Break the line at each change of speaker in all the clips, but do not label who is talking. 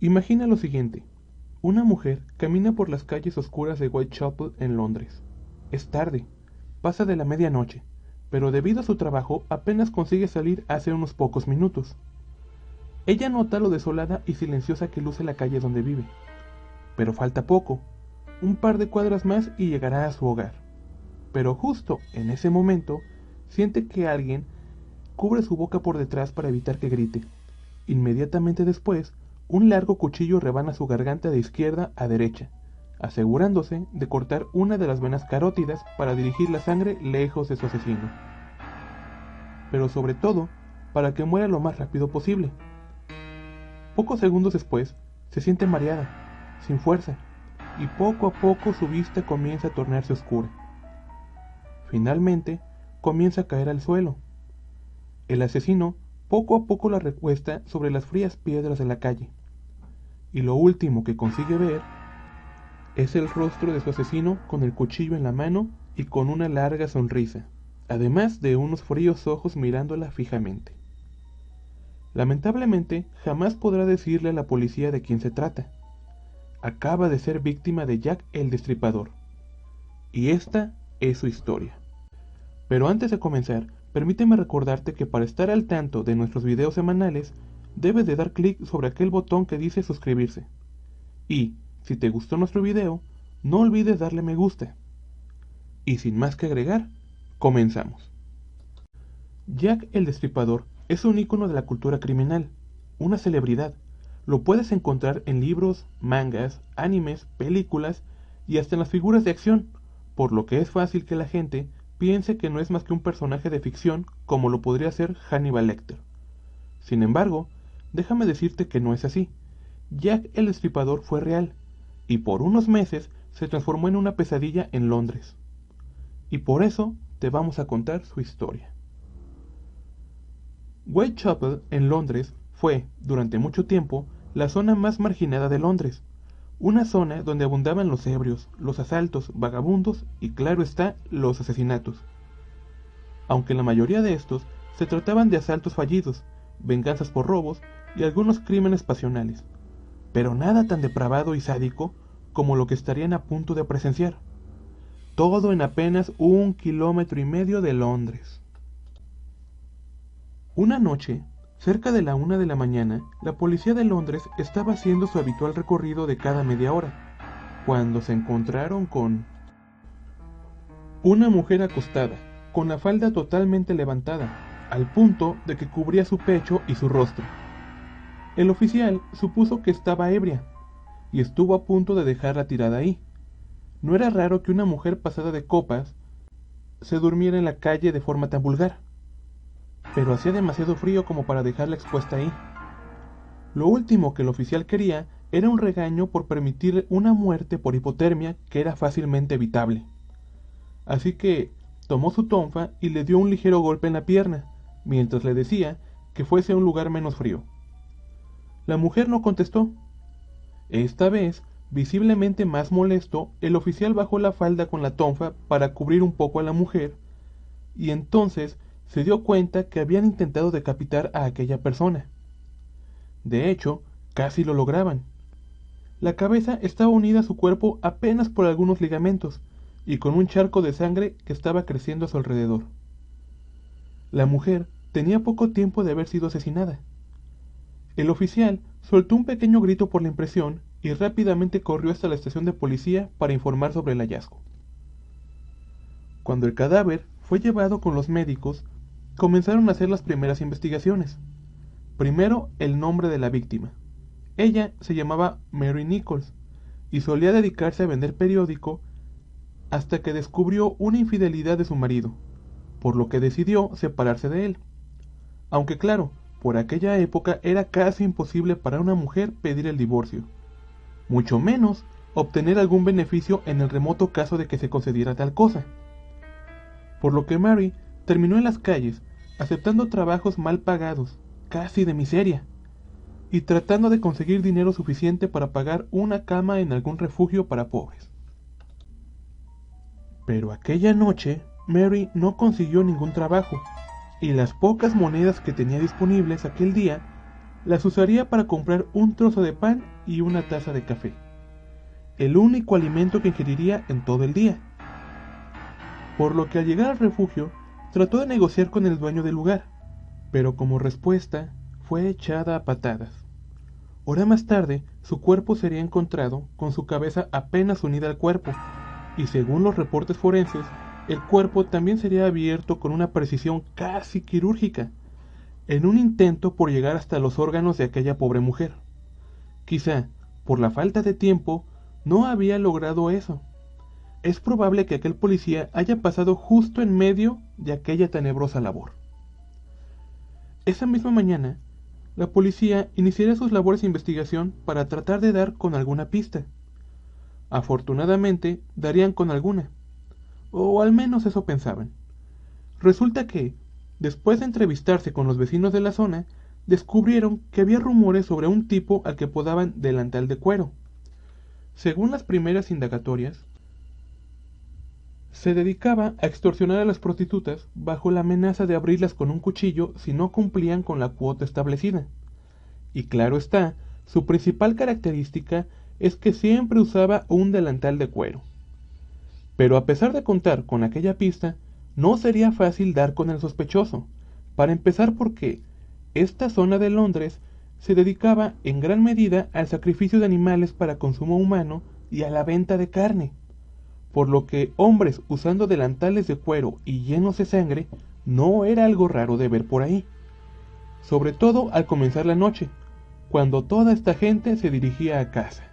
Imagina lo siguiente. Una mujer camina por las calles oscuras de Whitechapel en Londres. Es tarde, pasa de la medianoche, pero debido a su trabajo apenas consigue salir hace unos pocos minutos. Ella nota lo desolada y silenciosa que luce la calle donde vive. Pero falta poco, un par de cuadras más y llegará a su hogar. Pero justo en ese momento, siente que alguien cubre su boca por detrás para evitar que grite. Inmediatamente después, un largo cuchillo rebana su garganta de izquierda a derecha, asegurándose de cortar una de las venas carótidas para dirigir la sangre lejos de su asesino. Pero sobre todo, para que muera lo más rápido posible. Pocos segundos después, se siente mareada, sin fuerza, y poco a poco su vista comienza a tornarse oscura. Finalmente, comienza a caer al suelo. El asesino poco a poco la recuesta sobre las frías piedras de la calle, y lo último que consigue ver es el rostro de su asesino con el cuchillo en la mano y con una larga sonrisa, además de unos fríos ojos mirándola fijamente. Lamentablemente, jamás podrá decirle a la policía de quién se trata. Acaba de ser víctima de Jack el Destripador, y esta es su historia. Pero antes de comenzar, permíteme recordarte que para estar al tanto de nuestros videos semanales, debes de dar clic sobre aquel botón que dice suscribirse. Y, si te gustó nuestro video, no olvides darle me gusta. Y sin más que agregar, comenzamos. Jack el Destripador es un ícono de la cultura criminal, una celebridad. Lo puedes encontrar en libros, mangas, animes, películas y hasta en las figuras de acción, por lo que es fácil que la gente piense que no es más que un personaje de ficción como lo podría ser Hannibal Lecter. Sin embargo, déjame decirte que no es así. Jack el Destripador fue real, y por unos meses se transformó en una pesadilla en Londres. Y por eso te vamos a contar su historia. Whitechapel, en Londres, fue, durante mucho tiempo, la zona más marginada de Londres. Una zona donde abundaban los ebrios, los asaltos, vagabundos y, claro está, los asesinatos. Aunque la mayoría de estos se trataban de asaltos fallidos, venganzas por robos y algunos crímenes pasionales, pero nada tan depravado y sádico como lo que estarían a punto de presenciar. Todo en apenas 1,5 kilómetros de Londres. Una noche, cerca de la 1 de la mañana, la policía de Londres estaba haciendo su habitual recorrido de cada media hora, cuando se encontraron con una mujer acostada, con la falda totalmente levantada, al punto de que cubría su pecho y su rostro. El oficial supuso que estaba ebria, y estuvo a punto de dejarla tirada ahí. No era raro que una mujer pasada de copas se durmiera en la calle de forma tan vulgar, pero hacía demasiado frío como para dejarla expuesta ahí. Lo último que el oficial quería era un regaño por permitir una muerte por hipotermia que era fácilmente evitable. Así que tomó su tonfa y le dio un ligero golpe en la pierna, mientras le decía que fuese a un lugar menos frío. La mujer no contestó. Esta vez, visiblemente más molesto, el oficial bajó la falda con la tonfa para cubrir un poco a la mujer, y entonces se dio cuenta que habían intentado decapitar a aquella persona. De hecho, casi lo lograban. La cabeza estaba unida a su cuerpo apenas por algunos ligamentos, y con un charco de sangre que estaba creciendo a su alrededor. La mujer tenía poco tiempo de haber sido asesinada. El oficial soltó un pequeño grito por la impresión y rápidamente corrió hasta la estación de policía para informar sobre el hallazgo. Cuando el cadáver fue llevado con los médicos, comenzaron a hacer las primeras investigaciones. Primero, el nombre de la víctima. Ella se llamaba Mary Nichols y solía dedicarse a vender periódico hasta que descubrió una infidelidad de su marido, por lo que decidió separarse de él. Aunque claro, por aquella época era casi imposible para una mujer pedir el divorcio, mucho menos obtener algún beneficio en el remoto caso de que se concediera tal cosa. Por lo que Mary terminó en las calles, aceptando trabajos mal pagados, casi de miseria, y tratando de conseguir dinero suficiente para pagar una cama en algún refugio para pobres. Pero aquella noche, Mary no consiguió ningún trabajo, y las pocas monedas que tenía disponibles aquel día las usaría para comprar un trozo de pan y una taza de café, el único alimento que ingeriría en todo el día. Por lo que al llegar al refugio, trató de negociar con el dueño del lugar, pero como respuesta fue echada a patadas. Hora más tarde, su cuerpo sería encontrado con su cabeza apenas unida al cuerpo, y según los reportes forenses, el cuerpo también sería abierto con una precisión casi quirúrgica, en un intento por llegar hasta los órganos de aquella pobre mujer. Quizá, por la falta de tiempo, no había logrado eso. Es probable que aquel policía haya pasado justo en medio de aquella tenebrosa labor. Esa misma mañana, la policía iniciaría sus labores de investigación para tratar de dar con alguna pista. Afortunadamente, darían con alguna, o al menos eso pensaban. Resulta que, después de entrevistarse con los vecinos de la zona, descubrieron que había rumores sobre un tipo al que apodaban Delantal de Cuero. Según las primeras indagatorias, se dedicaba a extorsionar a las prostitutas bajo la amenaza de abrirlas con un cuchillo si no cumplían con la cuota establecida. Y claro está, su principal característica es que siempre usaba un delantal de cuero. Pero a pesar de contar con aquella pista, no sería fácil dar con el sospechoso, para empezar porque esta zona de Londres se dedicaba en gran medida al sacrificio de animales para consumo humano y a la venta de carne, por lo que hombres usando delantales de cuero y llenos de sangre no era algo raro de ver por ahí, sobre todo al comenzar la noche, cuando toda esta gente se dirigía a casa.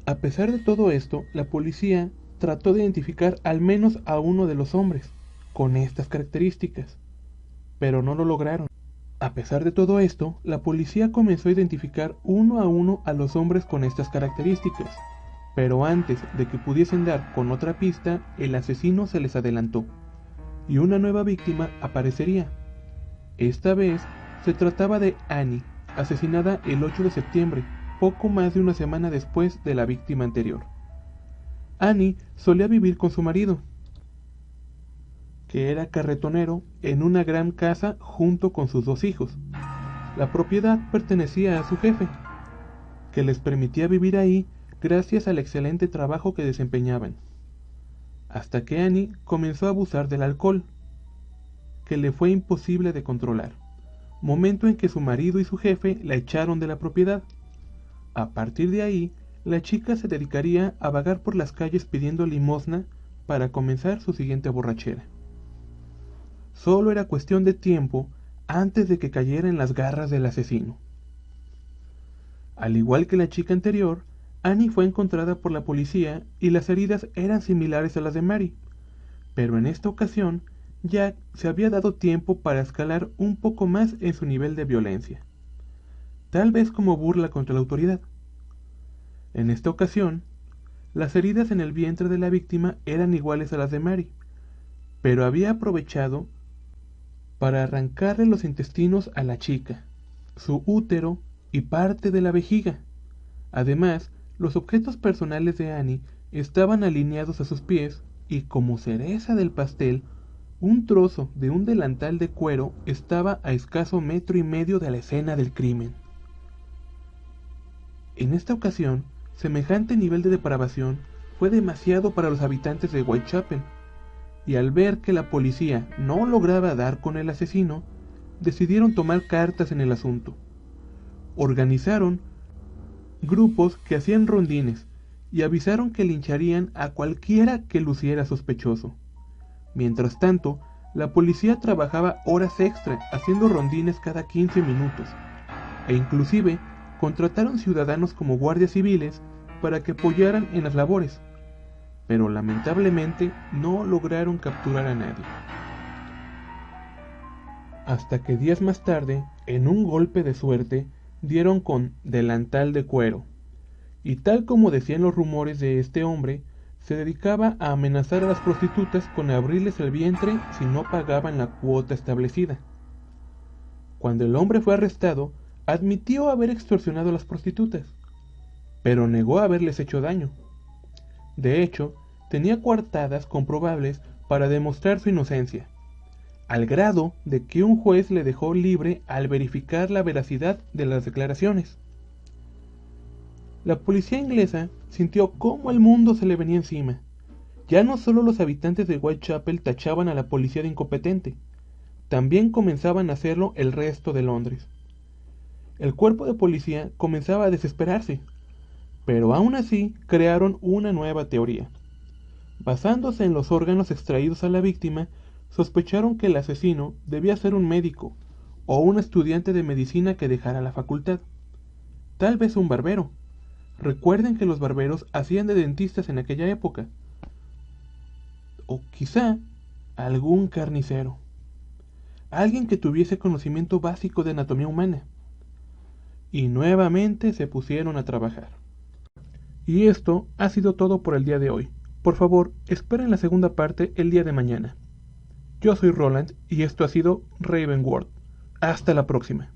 A pesar de todo esto, la policía trató de identificar al menos a uno de los hombres con estas características, pero no lo lograron. A pesar de todo esto, la policía comenzó a identificar uno a los hombres con estas características, pero antes de que pudiesen dar con otra pista, el asesino se les adelantó, y una nueva víctima aparecería. Esta vez se trataba de Annie, asesinada el 8 de septiembre, poco más de una semana después de la víctima anterior. Annie solía vivir con su marido, que era carretonero, en una gran casa junto con sus 2 hijos. La propiedad pertenecía a su jefe, que les permitía vivir ahí gracias al excelente trabajo que desempeñaban. Hasta que Annie comenzó a abusar del alcohol, que le fue imposible de controlar, momento en que su marido y su jefe la echaron de la propiedad. A partir de ahí, la chica se dedicaría a vagar por las calles pidiendo limosna para comenzar su siguiente borrachera. Solo era cuestión de tiempo antes de que cayera en las garras del asesino. Al igual que la chica anterior, Annie fue encontrada por la policía y las heridas eran similares a las de Mary, pero en esta ocasión Jack se había dado tiempo para escalar un poco más en su nivel de violencia, tal vez como burla contra la autoridad. En esta ocasión, las heridas en el vientre de la víctima eran iguales a las de Mary, pero había aprovechado para arrancarle los intestinos a la chica, su útero y parte de la vejiga. Además, los objetos personales de Annie estaban alineados a sus pies y, como cereza del pastel, un trozo de un delantal de cuero estaba a escaso 1,5 metros de la escena del crimen. En esta ocasión, semejante nivel de depravación fue demasiado para los habitantes de Whitechapel, y al ver que la policía no lograba dar con el asesino, decidieron tomar cartas en el asunto. Organizaron grupos que hacían rondines y avisaron que lincharían a cualquiera que luciera sospechoso. Mientras tanto, la policía trabajaba horas extra haciendo rondines cada 15 minutos, e inclusive contrataron ciudadanos como guardias civiles para que apoyaran en las labores, pero lamentablemente no lograron capturar a nadie. Hasta que días más tarde, en un golpe de suerte, dieron con Delantal de Cuero, y tal como decían los rumores de este hombre, se dedicaba a amenazar a las prostitutas con abrirles el vientre si no pagaban la cuota establecida. Cuando el hombre fue arrestado, admitió haber extorsionado a las prostitutas, pero negó haberles hecho daño. De hecho, tenía coartadas comprobables para demostrar su inocencia. al grado de que un juez le dejó libre al verificar la veracidad de las declaraciones. La policía inglesa sintió cómo el mundo se le venía encima. Ya no solo los habitantes de Whitechapel tachaban a la policía de incompetente, también comenzaban a hacerlo el resto de Londres. El cuerpo de policía comenzaba a desesperarse, pero aún así crearon una nueva teoría. Basándose en los órganos extraídos a la víctima, sospecharon que el asesino debía ser un médico o un estudiante de medicina que dejara la facultad. Tal vez un barbero. Recuerden que los barberos hacían de dentistas en aquella época. O quizá algún carnicero. Alguien que tuviese conocimiento básico de anatomía humana. Y nuevamente se pusieron a trabajar. Y esto ha sido todo por el día de hoy. Por favor, esperen la segunda parte el día de mañana. Yo soy Roland y esto ha sido Ravenworld. Hasta la próxima.